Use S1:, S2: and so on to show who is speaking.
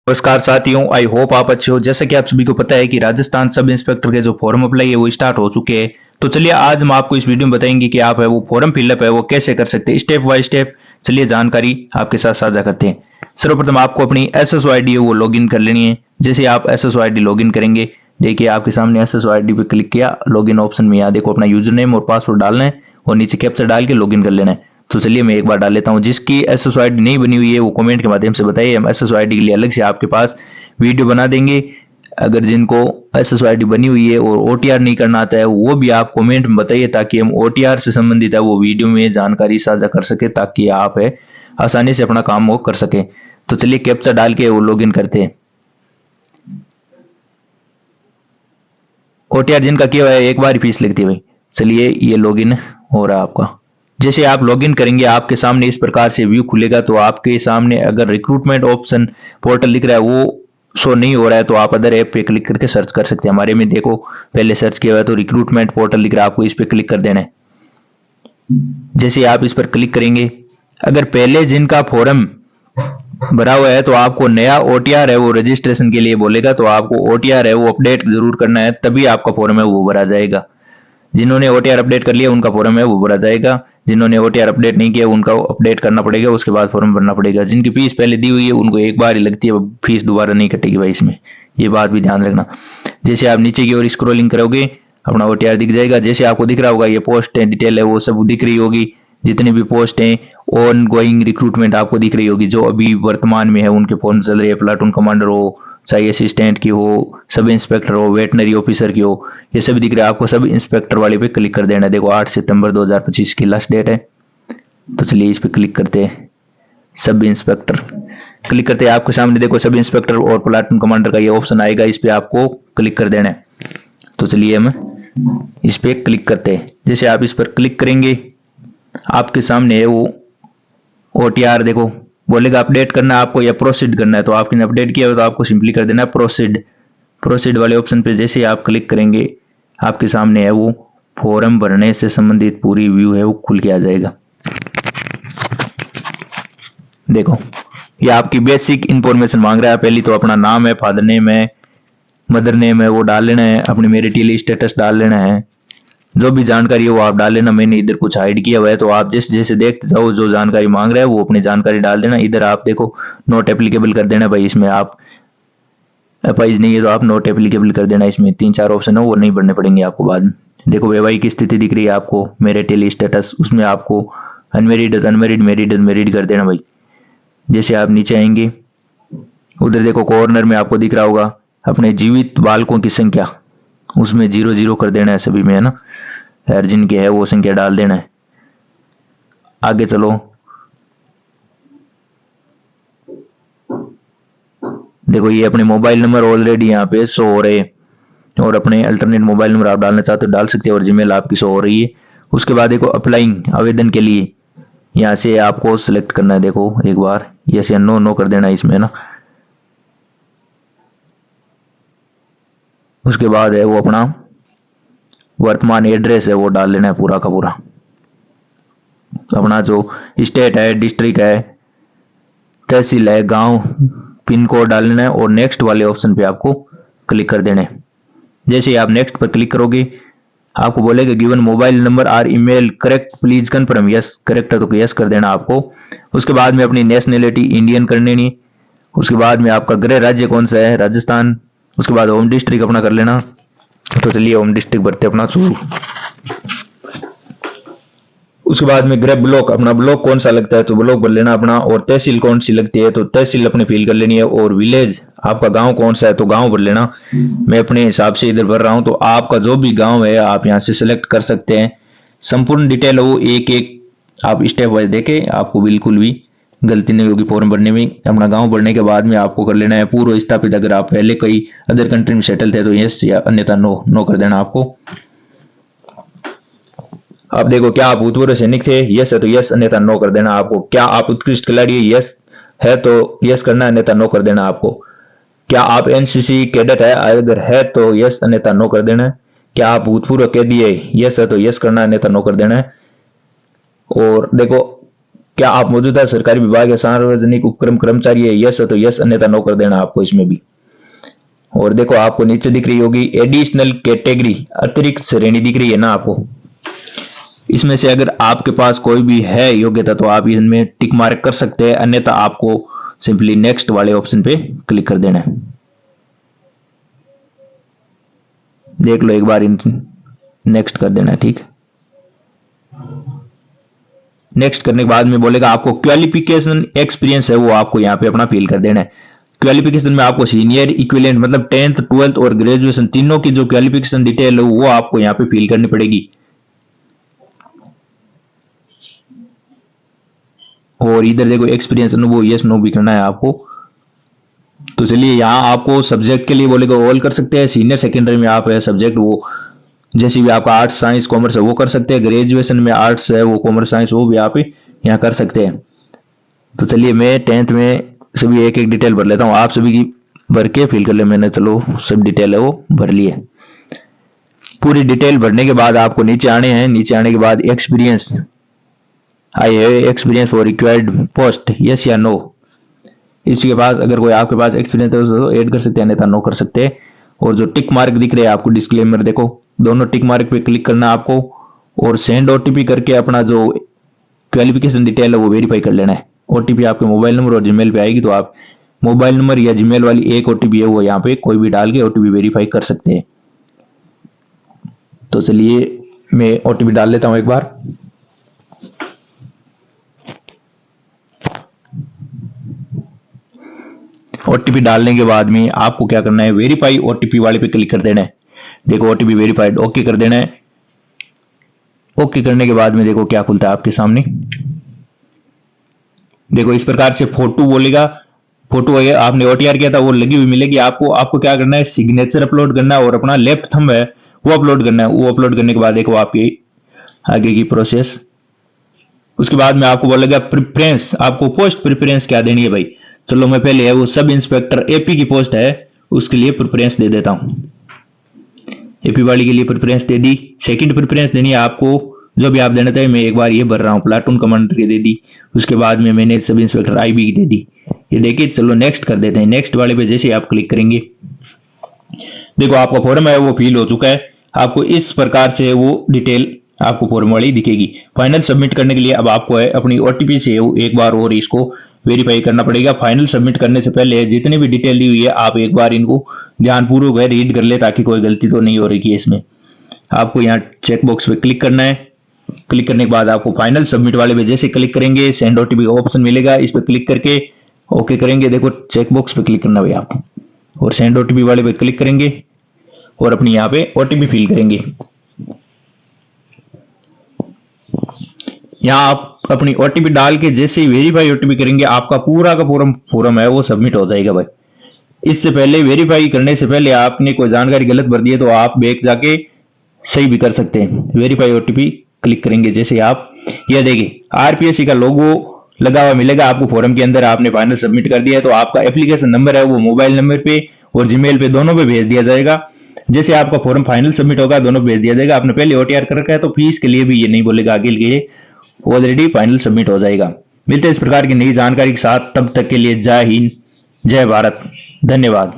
S1: नमस्कार साथियों, I hope आप अच्छे हो। जैसा कि आप सभी को पता है कि राजस्थान सब इंस्पेक्टर के जो फॉर्म अप्लाई है वो स्टार्ट हो चुके हैं। तो चलिए आज हम आपको इस वीडियो में बताएंगे कि आप है वो फॉर्म फिलअप है वो कैसे कर सकते हैं, स्टेप बाय स्टेप। चलिए जानकारी आपके साथ साझा करते हैं। सर्वप्रथम आपको अपनी एसएसओ आईडी है वो लॉगिन कर लेनी है। जैसे आप एसएसओ आईडी लॉगिन करेंगे, देखिए आपके सामने एसएसओ आईडी पे क्लिक किया, लॉगिन ऑप्शन में यहाँ देखो अपना यूजर नेम और पासवर्ड डालना है और नीचे कैप्चा डाल के लॉगिन कर लेना है। तो चलिए मैं एक बार डाल लेता हूँ। जिसकी एसएसओ आईडी नहीं बनी हुई है वो कमेंट के माध्यम से बताइए, हम एसएसओ आईडी के लिए अलग से आपके पास वीडियो बना देंगे। अगर जिनको एसएसओ आईडी बनी हुई है और ओटीआर नहीं करना आता है वो भी आप कमेंट में बताइए, ताकि हम ओटीआर से संबंधित है वो वीडियो में जानकारी साझा कर सके, ताकि आप है आसानी से अपना काम वो कर सके। तो चलिए कैप्चा डाल के वो लॉगिन करते हैं। ओटीआर जिनका किया हुआ है एक बार ही फीस लगती है भाई। चलिए ये लॉगिन हो रहा है आपका। जैसे आप लॉगिन करेंगे आपके सामने इस प्रकार से व्यू खुलेगा। तो आपके सामने अगर रिक्रूटमेंट ऑप्शन पोर्टल दिख रहा है वो शो नहीं हो रहा है तो आप अदर ऐप पे क्लिक करके सर्च कर सकते हैं। हमारे में देखो पहले सर्च किया हुआ है तो रिक्रूटमेंट पोर्टल दिख रहा है, आपको इस पे क्लिक कर देना है। जैसे आप इस पर क्लिक करेंगे, अगर पहले जिनका फॉर्म भरा हुआ है तो आपको नया ओटीआर है वो रजिस्ट्रेशन के लिए बोलेगा, तो आपको ओटीआर है वो अपडेट जरूर करना है, तभी आपका फॉर्म है वो भरा जाएगा। जिन्होंने ओटीआर अपडेट कर लिया उनका फॉर्म है वो भरा जाएगा, जिन्होंने ओटीआर अपडेट नहीं किया उनका अपडेट करना पड़ेगा, उसके बाद फॉर्म भरना पड़ेगा। जिनकी फीस पहले दी हुई है उनको एक बार ही लगती है, फीस दोबारा नहीं कटेगी भाई, इसमें ये बात भी ध्यान रखना। जैसे आप नीचे की ओर स्क्रोलिंग करोगे अपना ओटीआर दिख जाएगा। जैसे आपको दिख रहा होगा ये पोस्ट है डिटेल है वो सब दिख रही होगी, जितनी भी पोस्ट हैं ऑन गोइंग रिक्रूटमेंट आपको दिख रही होगी, जो अभी वर्तमान में है उनके फॉर्म चल रहे हैं। प्लाटून कमांडर हो, चाहे असिस्टेंट की हो, सब इंस्पेक्टर हो, वेटनरी ऑफिसर की हो, ये सब दिख रहा है आपको। सब इंस्पेक्टर वाले पे क्लिक कर देना है। देखो 8 सितंबर 2025 की लास्ट डेट है। तो चलिए इस पे क्लिक करते हैं। सब इंस्पेक्टर क्लिक करते हैं, आपके सामने देखो सब इंस्पेक्टर और प्लाटून कमांडर का ये ऑप्शन आएगा, इस पे आपको क्लिक कर देना है। तो चलिए हम इस पे क्लिक करते हैं। जैसे आप इस पर क्लिक करेंगे आपके सामने है वो ओटीआर देखो बोलेगा अपडेट करना है आपको या प्रोसीड करना है। तो आपने अपडेट किया हो तो आपको सिंपली कर देना है प्रोसीड। प्रोसीड वाले ऑप्शन पे जैसे आप क्लिक करेंगे आपके सामने है वो फॉर्म भरने से संबंधित पूरी व्यू है वो खुल के आ जाएगा। देखो ये आपकी बेसिक इंफॉर्मेशन मांग रहा है। पहली तो अपना नाम है, फादर नेम है, मदर नेम है वो डाल लेना है, अपनी मैरिटल स्टेटस डाल लेना है, जो भी जानकारी है वो आप डाल लेना। मैंने इधर कुछ हाइड किया हुआ है तो आप जैसे जैसे देखते जाओ जो जानकारी मांग रहा है वो अपनी जानकारी डाल देना। इधर आप देखो नॉट एप्लीकेबल कर देना भाई, इसमें आप एफआईज नहीं है तो आप नॉट एप्लीकेबल कर देना। इसमें 3-4 ऑप्शन है वो नहीं भरने पड़ेंगे आपको बाद में। देखो वैवाहिक स्थिति दिख रही है आपको, मैरिटल स्टेटस, उसमें आपको अनमेरिड अनमेरिड मैरिड मैरिड कर देना भाई। जैसे आप नीचे आएंगे उधर देखो कॉर्नर में आपको दिख रहा होगा अपने जीवित बालकों की संख्या, उसमें 0-0 कर देना है सभी में, है ना। हर जिनके है वो संख्या डाल देना है। आगे चलो, देखो ये अपने मोबाइल नंबर ऑलरेडी यहाँ पे शो हो रहे हैं और अपने अल्टरनेट मोबाइल नंबर आप डालना चाहते हो डाल सकते हो और जीमेल आपकी शो हो रही है। उसके बाद देखो अप्लाइंग आवेदन के लिए यहाँ से आपको सिलेक्ट करना है। देखो एक बार यस या नो नो कर देना है इसमें ना। उसके बाद है वो अपना वर्तमान एड्रेस है वो डाल लेना है पूरा का पूरा, अपना जो स्टेट है, डिस्ट्रिक्ट है, तहसील है, गांव, पिन कोड डाल लेना है और नेक्स्ट वाले ऑप्शन पे आपको क्लिक कर देना है। जैसे आप नेक्स्ट पर क्लिक करोगे आपको बोलेगा given mobile number or email correct please confirm, yes correct है तो यस कर देना आपको। उसके बाद में अपनी नेशनैलिटी इंडियन कर लेनी। उसके बाद में आपका गृह राज्य कौन सा है, राजस्थान। उसके बाद होम डिस्ट्रिक्ट अपना कर लेना। तो चलिए होम डिस्ट्रिक्ट भरते अपना शुरू। उसके बाद में गृह ब्लॉक, अपना ब्लॉक कौन सा लगता है तो ब्लॉक भर लेना अपना, और तहसील कौन सी लगती है तो तहसील अपने फिल कर लेनी है, और विलेज आपका गांव कौन सा है तो गांव भर लेना। मैं अपने हिसाब से इधर भर रहा हूं, तो आपका जो भी गांव है आप यहां से सिलेक्ट कर सकते हैं। संपूर्ण डिटेल वो एक एक आप स्टेप वाइज देखे, आपको बिल्कुल भी गलती नहीं होगी फॉर्म भरने में। अपना गांव भरने के बाद में आपको कर लेना है पूर्व स्थापित, अगर आप पहले कोई अदर कंट्री में सेटल थे तो यस या अन्यथा नो नो कर देना आपको। अब देखो क्या आप भूतपूर्व सैनिक थे, यस है तो यस अन्यथा नो कर देना आपको। क्या आप उत्कृष्ट खिलाड़ी है, यस है तो यस करना है अन्यथा नो कर देना आपको। क्या आप एनसीसी कैडेट है, अगर है तो यस अन्यथा नो कर देना है। क्या आप भूतपूर्व कैदी है, यस है तो यस करना है अन्यथा नो कर देना है। और देखो क्या आप मौजूदा सरकारी विभाग या सार्वजनिक उपक्रम कर्मचारी है, यस हो तो यस, अन्यथा नो कर देना आपको इसमें भी। और देखो आपको नीचे दिख रही होगी एडिशनल कैटेगरी, अतिरिक्त श्रेणी दिख रही है ना आपको। इसमें से अगर आपके पास कोई भी है योग्यता तो आप इनमें टिक मार्क कर सकते हैं, अन्यथा आपको सिंपली नेक्स्ट वाले ऑप्शन पे क्लिक कर देना है। देख लो एक बार, नेक्स्ट कर देना है, ठीक। नेक्स्ट करने के बाद में बोलेगा आपको क्वालिफिकेशन एक्सपीरियंस है वो आपको यहाँ पे अपना फिल कर देना है। क्वालिफिकेशन में आपको सीनियर इक्विवेलेंट मतलब 10th 12th और ग्रेजुएशन तीनों की जो क्वालिफिकेशन डिटेल है वो आपको यहाँ पे फिल करनी पड़ेगी। और इधर देखो एक्सपीरियंस अनुभव यस नो भी करना है आपको। तो चलिए यहाँ आपको सब्जेक्ट के लिए बोलेगा ऑल कर सकते हैं, सीनियर सेकेंडरी में आप है सब्जेक्ट वो जैसे भी आपका आर्ट्स साइंस कॉमर्स है वो कर सकते हैं, ग्रेजुएशन में आर्ट्स है वो कॉमर्स साइंस वो भी आप यहाँ कर सकते हैं। तो चलिए मैं 10th में सभी एक एक डिटेल भर लेता हूँ, आप सभी की भर के फिल कर ले। मैंने चलो सब डिटेल है वो भर ली है। पूरी डिटेल भरने के बाद आपको नीचे आने हैं, नीचे आने के बाद experience, I have experience for required post, yes या नो। इसके बाद अगर कोई आपके पास एक्सपीरियंस है तो ऐड कर सकते हैं, अन्यथा नो कर सकते हैं। और जो टिक मार्क दिख रहे हैं आपको डिस्क्लेमर, देखो दोनों टिक मार्क पे क्लिक करना है आपको और सेंड ओटीपी करके अपना जो क्वालिफिकेशन डिटेल है वो वेरीफाई कर लेना है। ओटीपी आपके मोबाइल नंबर और जीमेल पे आएगी, तो आप मोबाइल नंबर या जीमेल वाली एक ओटीपी है वो यहाँ पे कोई भी डाल के ओटीपी वेरीफाई कर सकते हैं। तो चलिए मैं ओटीपी डाल लेता हूं एक बार। ओटीपी डालने के बाद में आपको क्या करना है, वेरीफाई ओटीपी वाले पे क्लिक कर देना है। देखो ओटीपी वेरीफाइड, ओके कर देना है। ओके करने के बाद में देखो क्या खुलता है आपके सामने। देखो इस प्रकार से फोटो बोलेगा, फोटो आपने ओटीआर किया था वो लगी हुई मिलेगी आपको। आपको क्या करना है, सिग्नेचर अपलोड करना है और अपना लेफ्ट थंब है वो अपलोड करना है। वो अपलोड करने के बाद देखो आपकी आगे की प्रोसेस। उसके बाद में आपको बोलेगा प्रेफरेंस, आपको पोस्ट प्रेफरेंस क्या देनी है भाई। चलो मैं पहले है वो सब इंस्पेक्टर एपी की पोस्ट है उसके लिए प्रेफरेंस दे देता हूं। एपी वाली के लिए प्रेफरेंस दे दी। सेकंड प्रेफरेंस देनी है आपको जो भी आप देना चाहिए, मैं एक बार ये भर रहा हूँ, प्लाटून कमांडर की दे दी। उसके बाद में मैंने सब इंस्पेक्टर आईबी की दे दी। ये देखिए चलो नेक्स्ट कर देते हैं। नेक्स्ट वाले पे जैसे आप क्लिक करेंगे देखो आपका फॉर्म है वो फिल हो चुका है। आपको इस प्रकार से वो डिटेल आपको फॉर्म वाली दिखेगी। फाइनल सबमिट करने के लिए अब आपको है अपनी ओटीपी से एक बार और इसको वेरीफाई करना पड़ेगा। फाइनल सबमिट करने से पहले जितनी भी डिटेल दी हुई है आप एक बार इनको ध्यानपूर्वक रीड कर ले ताकि कोई गलती तो नहीं हो रही है इसमें। आपको यहाँ चेक बॉक्स पे क्लिक करना है। क्लिक करने के बाद आपको फाइनल सबमिट वाले पे जैसे क्लिक करेंगे सेंड ओटीपी का ऑप्शन मिलेगा, इस पर क्लिक करके ओके करेंगे। देखो चेक बॉक्स पे क्लिक करना है आपको और सेंड ओटीपी वाले पे क्लिक करेंगे और अपनी यहाँ पे ओटीपी फिल करेंगे। यहाँ आप अपनी ओटीपी डाल के जैसे ही वेरीफाई ओटीपी करेंगे आपका पूरा का पूरा फॉर्म है वो सबमिट हो जाएगा भाई। इससे पहले वेरीफाई करने से पहले आपने कोई जानकारी गलत भर दी है तो आप बैक जाके सही भी कर सकते हैं। वेरीफाई ओटीपी क्लिक करेंगे जैसे आप, यह देखिए आरपीएससी का लोगो लगा हुआ मिलेगा आपको फॉर्म के अंदर। आपने फाइनल सबमिट कर दिया है तो आपका एप्लीकेशन नंबर है वो मोबाइल नंबर पे और जीमेल पे दोनों पे भेज दिया जाएगा। जैसे आपका फॉर्म फाइनल सबमिट होगा दोनों भेज दिया जाएगा। आपने पहले ओटीआर कर रखा है तो फीस के लिए भी ये नहीं बोलेगा, आगे के लिए ऑलरेडी फाइनल सबमिट हो जाएगा। मिलते हैं इस प्रकार की नई जानकारी के साथ, तब तक के लिए जय हिंद जय भारत, धन्यवाद।